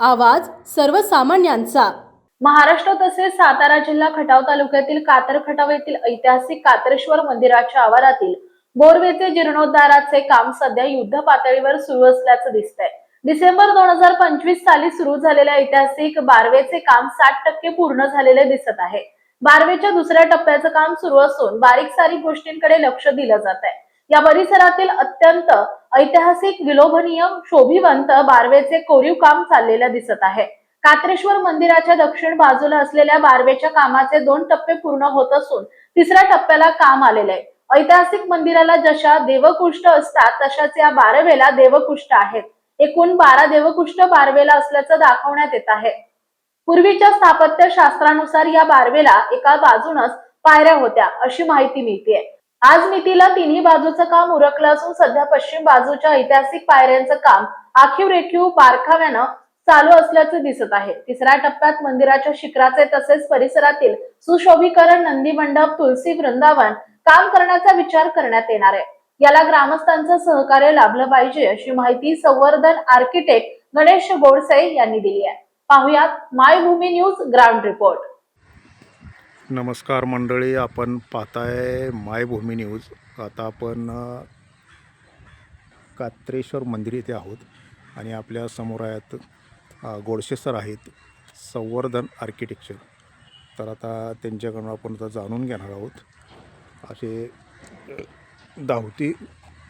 आवाज सर्वसामान्यांचा। महाराष्ट्र तसेच सातारा जिल्हा खटाव तालुक्यातील कातर खटाव येथील ऐतिहासिक कात्रेश्वर मंदिराच्या आवारातील बोरवेचे जीर्णोद्धाराचे काम सध्या युद्ध पातळीवर सुरू असल्याचं दिसतंय। डिसेंबर 2025 साली सुरू झालेल्या ऐतिहासिक बारवेचे काम 60% पूर्ण झालेले दिसत आहे। बारवेच्या दुसऱ्या टप्प्याचं काम सुरू असून बारीक सारीक गोष्टींकडे लक्ष दिलं जात आहे। या परिसरातील अत्यंत ऐतिहासिक विलोभनीय शोभिवंत बारवेचे कोरीव काम चाललेलं दिसत आहे। कात्रेश्वर मंदिराच्या दक्षिण बाजूला असलेल्या बारवेच्या कामाचे 2 टप्पे पूर्ण होत असून तिसऱ्या टप्प्याला काम आलेले आहे। ऐतिहासिक मंदिराला जशा देवकुष्ठ असतात तशाच या बारवेला देवकुष्ठ आहेत। एकूण 12 देवकुष्ठ बारवेला असल्याचं दाखवण्यात येत आहे। पूर्वीच्या स्थापत्य शास्त्रानुसार या बारवेला एका बाजूनच पायऱ्या होत्या अशी माहिती मिळते। आज मितीला तिन्ही बाजूचं काम उरकलं असून सध्या पश्चिम बाजूच्या ऐतिहासिक पायऱ्यांचं काम आखीव रेखीव बारकाव्यानं चालू असल्याचे दिसत आहे। तिसऱ्या टप्प्यात मंदिराच्या शिखराचे तसेच परिसरातील सुशोभीकरण, नंदी मंडप, तुलसी वृंदावन काम करण्याचा विचार करण्यात येणार आहे। याला ग्रामस्थांचं सहकार्य लाभलं पाहिजे अशी माहिती संवर्धन आर्किटेक्ट गणेश गोडसे यांनी दिली आहे। पाहुयात मायभूमी न्यूज ग्राउंड रिपोर्ट। नमस्कार मंडळी, आपण पाहताय मायभूमी न्यूज। आता आपण कात्रेश्वर मंदिर येथे आहोत आणि आपल्या समोर आहेत गोडसे सर आहेत, संवर्धन आर्किटेक्चर। तर आता त्यांच्याकडून आपण आता जाणून घेणार आहोत। असे धावती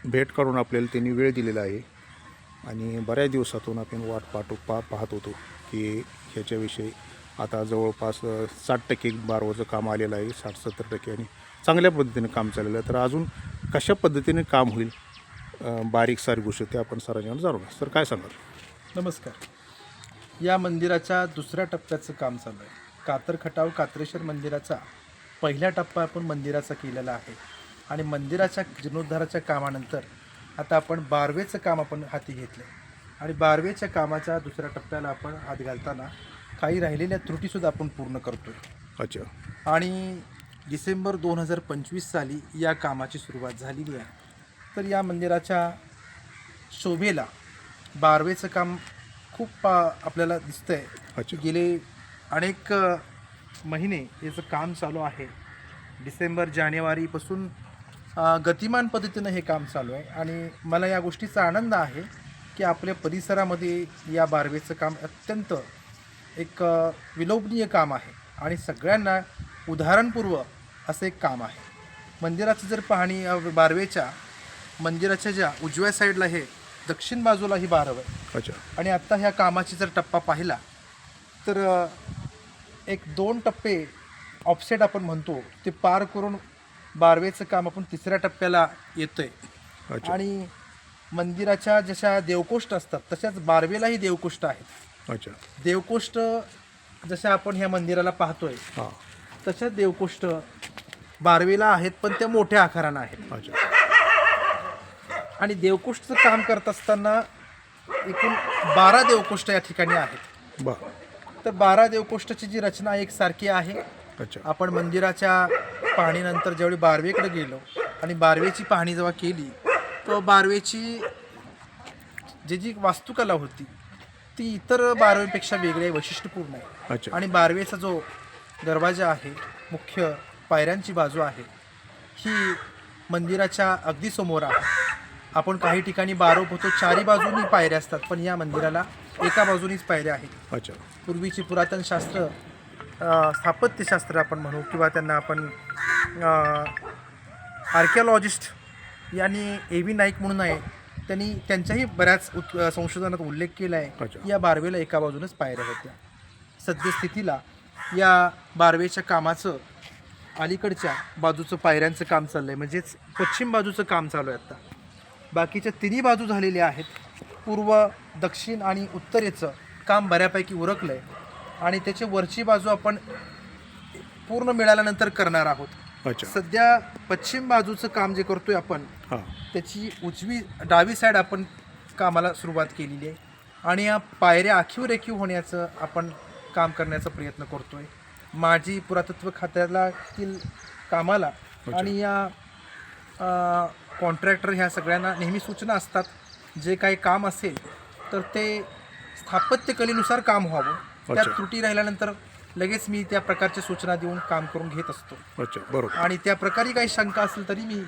भेट काढून आपल्याला त्यांनी वेळ दिलेला आहे आणि बऱ्याच दिवसातून आपण वाट पाहत होतो की ह्याच्याविषयी आता जवळपास 60% बारवाचं काम आलेलं आहे, 60-70% आणि चांगल्या पद्धतीने काम चाललेलं आहे। तर अजून कशा पद्धतीने काम होईल बारीक सारी गोष्टी ते आपण सरांच्याकडून जाणून घेऊ। सर काय सांगाल? नमस्कार। या मंदिराच्या दुसऱ्या टप्प्याचं काम चालू आहे। कातर खटाव कात्रेश्वर मंदिराचा पहिला टप्पा आपण मंदिराचा केलेला आहे आणि मंदिराच्या जीर्णोद्धाराच्या कामानंतर आता आपण बारवेचं काम आपण हाती घेतलं आणि बारवेच्या कामाच्या दुसऱ्या टप्प्याला आपण हात घालताना काही राहिलेल्या त्रुटीसुद्धा आपण पूर्ण करतोय। अच्छा। आणि डिसेंबर 2025 साली या कामाची सुरुवात झालेली आहे। तर या मंदिराच्या शोभेला बारवेचं काम खूप आपल्याला दिसतंय। अच्छा। गेले अनेक महिने याचं काम चालू आहे। डिसेंबर जानेवारीपासून गतिमान पद्धतीनं हे काम चालू आहे आणि मला या गोष्टीचा आनंद आहे की आपल्या परिसरामध्ये या बारवेचं काम अत्यंत एक विलोभनीय काम आहे आणि सगळ्यांना उदाहरणपूर्व असं एक काम आहे। मंदिराचं जर पाहणी बारवेच्या मंदिराच्या ज्या उजव्या साईडला हे दक्षिण बाजूला ही बारव आहे। अच्छा। आणि आत्ता ह्या कामाची जर टप्पा पाहिला तर एक 2 टप्पे ऑफसेट आपण म्हणतो ते पार करून बारवेचं काम आपण तिसऱ्या टप्प्याला येतोय। आणि मंदिराच्या जशा देवकोष्ठ असतात तशाच बारवेलाही देवकोष्ठ आहेत। अच्छा। देवकोष्ठ जशा आपण ह्या मंदिराला पाहतोय तशाच देवकोष्ठ बारवेला आहेत, पण त्या मोठ्या आकारानं आहेत। अच्छा। आणि देवकोष्ठचं काम करत असताना एकूण 12 देवकोष्ठ या ठिकाणी आहेत। तर 12 देवकोष्ठाची जी रचना एकसारखी आहे। अच्छा। आपण मंदिराच्या पाहणीनंतर ज्यावेळी बारवेकडे गेलो आणि बारवेची पाहणी जेव्हा केली तर बारवेची जी वास्तुकला होती ती इतर बारवेपेक्षा वेगळी वैशिष्ट्यपूर्ण आहे। अच्छा। आणि बारवेचा जो दरवाजा आहे, मुख्य पायऱ्यांची बाजू आहे, ही मंदिराच्या अगदी समोर आहे। आपण काही ठिकाणी बारव होतो 4ही बाजूनी पायऱ्या असतात, पण या मंदिराला एका बाजूनीच पायऱ्या आहेत। अच्छा। पूर्वीची पुरातन शास्त्र, स्थापत्यशास्त्र आपण म्हणू किंवा त्यांना आपण आर्किओलॉजिस्ट यांनी A.V. नाईक म्हणून आहे, त्यांनी त्यांच्याही बऱ्याच संशोधनात उल्लेख केला आहे की या बारवेला एका बाजूनच पायऱ्या होत्या। सद्यस्थितीला या बारवेच्या कामाचं अलीकडच्या बाजूचं पायऱ्यांचं काम चाललं आहे, म्हणजेच पश्चिम बाजूचं काम चालू आहे। आता बाकीच्या तिन्ही बाजू झालेल्या आहेत। पूर्व, दक्षिण आणि उत्तरेचं काम बऱ्यापैकी उरकलं आहे आणि त्याची वरची बाजू आपण पूर्ण मिळाल्यानंतर करणार आहोत। अच्छा। सध्या पश्चिम बाजूचं काम जे करतोय आपण त्याची डावी साईड आपण कामाला सुरुवात केलेली आहे आणि या पायऱ्या आखीव रेखीव होण्याचं आपण काम करण्याचा प्रयत्न करतोय। माझी पुरातत्व खात्यातील कामाला आणि या कॉन्ट्रॅक्टर ह्या सगळ्यांना नेहमी सूचना असतात, जे काही काम असेल तर ते स्थापत्यकलेनुसार काम व्हावं. त्यात अच्छा. त्रुटी राहिल्यानंतर लगेच मी त्या प्रकारच्या सूचना देऊन काम करून घेत असतो. अच्छा, बरोबर. आणि त्या प्रकारे काही शंका असेल तरी मी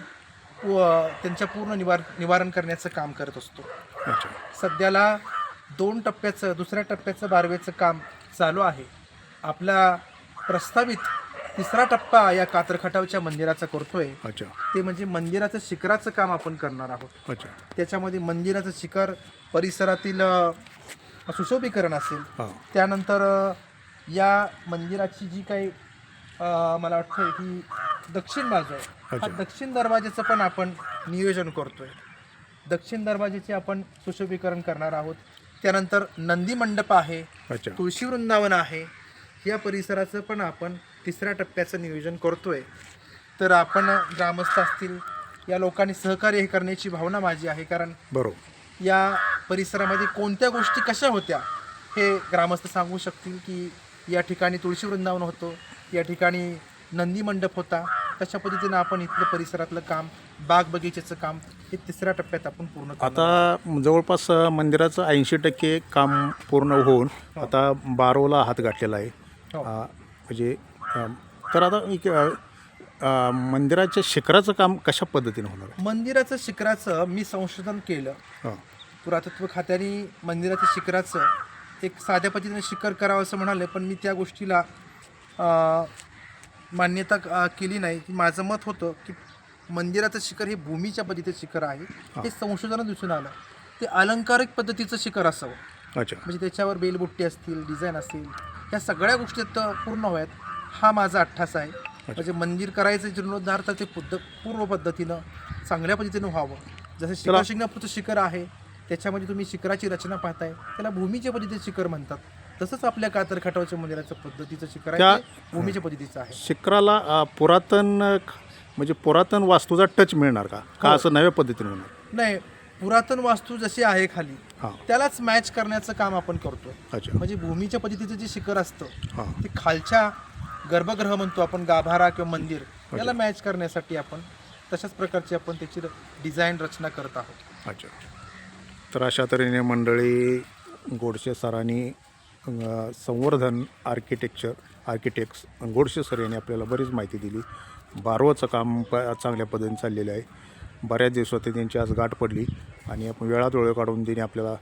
त्यांच्या पूर्ण निवारण करण्याचं काम करत असतो. अच्छा. सध्याला 2 टप्प्याचं दुसऱ्या टप्प्याचं बारवेचं काम चालू आहे. आपला प्रस्तावित 3रा टप्पा या कातर खटावच्या मंदिराचा करतोय. अच्छा. ते म्हणजे मंदिराचं शिखराचं काम आपण करणार आहोत. अच्छा. त्याच्यामध्ये मंदिराचं शिखर, परिसरातील सुशोभीकरण असेल. हां. त्यानंतर या मंदिराची जी काही मला वाटतं ही दक्षिण बाजू आहे, हा अच्छा. दक्षिण दरवाजाचं पण आपण नियोजन करतोय. दक्षिण दरवाजाचे आपण सुशोभीकरण करणार आहोत. त्यानंतर नंदी मंडप आहे, अच्छा. तुळशी वृंदावन आहे. या परिसराचं पण आपण 3ऱ्या टप्प्याचं नियोजन करतोय. तर आपण ग्रामस्थ असतील, या लोकांनी सहकार्य करण्याची भावना माझी आहे. कारण बरोबर. या परिसरामध्ये कोणत्या गोष्टी कशा होत्या हे ग्रामस्थ सांगू शकतील, की या ठिकाणी तुळशी वृंदावन होतं, या ठिकाणी नंदी मंडप होता. तशा पद्धतीनं आपण इथलं परिसरातलं काम, बाग बगीचेचं काम हे 3ऱ्या टप्प्यात आपण पूर्ण करणार आहोत. आता जवळपास मंदिराचं 80% काम पूर्ण होऊन आता 12ला हात गाठलेला आहे. हो. म्हणजे तर आता मंदिराच्या शिखराचं काम कशा पद्धतीने होणार आहे? मंदिराचं शिखराचं मी संशोधन केलं. हां. पुरातत्व खात्याने मंदिराच्या शिखराचं एक साध्या पद्धतीने शिखर करावं असं म्हणाले, पण मी त्या गोष्टीला मान्यता केली नाही. माझं मत होतं की मंदिराचं शिखर हे भूमीच्या पद्धतीचं शिखर आहे. हे संशोधनात दिसून आलं ते अलंकारिक पद्धतीचं शिखर असावं. अच्छा. म्हणजे त्याच्यावर बेलबुट्टी असतील, डिझाईन असतील, या सगळ्या गोष्टी पूर्ण व्हाव्यात हा माझा अट्ठास आहे. म्हणजे मंदिर करायचं जीर्णोद्धार तर ते पूर्व पद्धतीनं चांगल्या पद्धतीनं व्हावं. जसं शिखर शिंगणापूरचं शिखर आहे, त्याच्यामध्ये तुम्ही शिखराची रचना पाहताय, त्याला भूमीच्या पद्धतीचं शिखर म्हणतात. तसंच आपल्या कातर खटावच्या मंदिराचं पद्धतीचं शिखर आहे, ते भूमीच्या पद्धतीचं आहे. शिखराला पुरातन वास्तूचा टच मिळणार का असं नव्या पद्धतीने होणार? नाही, पुरातन वास्तू जशी आहे खाली हां. त्यालाच मॅच करण्याचं काम आपण करतो. अच्छा. म्हणजे भूमीच्या पद्धतीचं जे शिखर असतं हां. ते खालच्या गर्भगृह म्हणतो आपण, गाभारा किंवा मंदिर, याला मॅच करण्यासाठी आपण तशाच प्रकारची आपण त्याची डिझाईन रचना करत आहोत. अच्छा. तर अशा तऱ्हेने मंडळी गोडसे सरांनी संवर्धन आर्किटेक्ट्स गोडसे सर यांनी आपल्याला बरीच माहिती दिली. बारवचं काम चांगल्या पद्धतीने चाललेलं आहे. बऱ्याच दिवसात त्यांची आज गाठ पडली आणि आपण वेळात वेळ काढून त्यांनी आपल्याला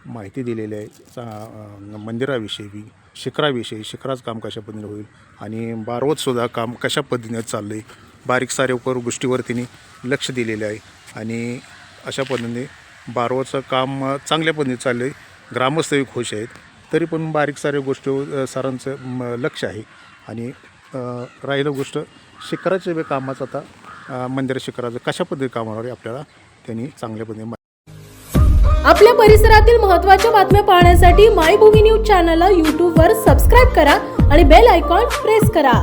माहिती दिलेली आहे मंदिराविषयी, शिखराविषयी, शिखराचं काम कशा पद्धतीने होईल आणि बारवतसुद्धा काम कशा पद्धतीने चाललं आहे. बारीक सारीक गोष्टीवर त्यांनी लक्ष दिलेलं आहे आणि अशा पद्धतीने बारवचं काम चांगल्या पद्धतीने चाललं आहे. ग्रामस्थही खुश आहेत. तरी पण बारीक सारीक गोष्टी सरांचं लक्ष आहे. आणि राहिलं गोष्ट शिखराच्या कामाचं, आता मंदिर शिखराचं कशा पद्धतीने काम होणार आहे आपल्याला त्यांनी चांगल्या पद्धतीने. आपल्या परिसरातील महत्त्वाच्या बातम्या पाहण्यासाठी मायभूमी न्यूज चॅनलला यूट्यूबवर सबस्क्राईब करा आणि बेल आयकॉन प्रेस करा.